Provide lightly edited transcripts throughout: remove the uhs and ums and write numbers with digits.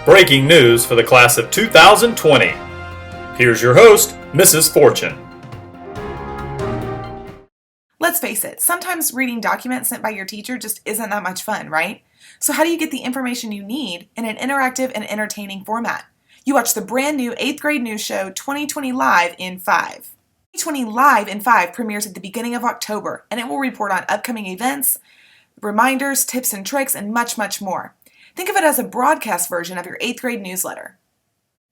Breaking news for the class of 2020. Here's your host, Mrs. Fortune. Let's face it, sometimes reading documents sent by your teacher just isn't that much fun, right? So how do you get the information you need in an interactive and entertaining format? You watch the brand new 8th grade news show 2020 Live in 5. 2020 Live in 5 premieres at the beginning of October, and it will report on upcoming events, reminders, tips and tricks, and much, much more. Think of it as a broadcast version of your 8th grade newsletter.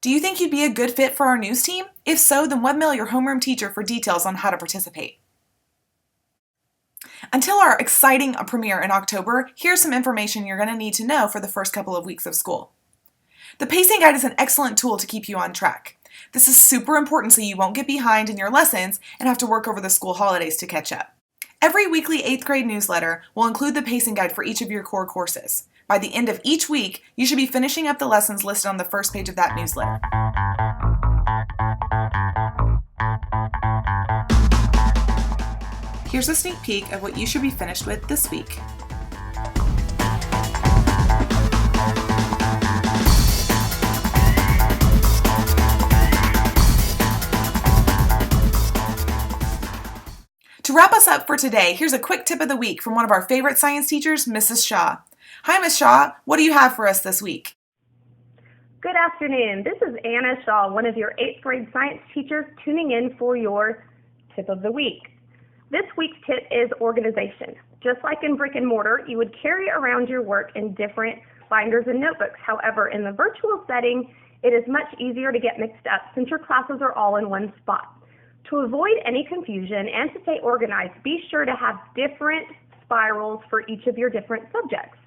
Do you think you'd be a good fit for our news team? If so, then webmail your homeroom teacher for details on how to participate. Until our exciting premiere in October, here's some information you're going to need to know for the first couple of weeks of school. The Pacing Guide is an excellent tool to keep you on track. This is super important so you won't get behind in your lessons and have to work over the school holidays to catch up. Every weekly 8th grade newsletter will include the Pacing Guide for each of your core courses. By the end of each week, you should be finishing up the lessons listed on the first page of that newsletter. Here's a sneak peek of what you should be finished with this week. To wrap us up for today, here's a quick tip of the week from one of our favorite science teachers, Mrs. Shaw. Hi, Ms. Shaw. What do you have for us this week? Good afternoon. This is Anna Shaw, one of your 8th grade science teachers, tuning in for your tip of the week. This week's tip is organization. Just like in brick and mortar, you would carry around your work in different binders and notebooks. However, in the virtual setting, it is much easier to get mixed up since your classes are all in one spot. To avoid any confusion and to stay organized, be sure to have different spirals for each of your different subjects.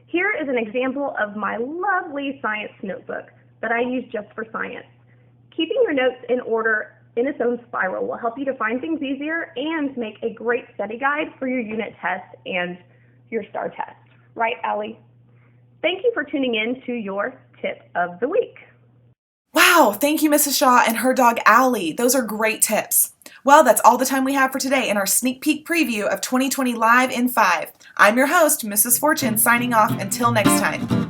Here is an example of my lovely science notebook that I use just for science. Keeping your notes in order in its own spiral will help you to find things easier and make a great study guide for your unit test and your STAR test. Right, Allie? Thank you for tuning in to your tip of the week. Wow, thank you, Mrs. Shaw and her dog, Allie. Those are great tips. Well, that's all the time we have for today in our sneak peek preview of 2020 Live in 5. I'm your host, Mrs. Fortune, signing off until next time.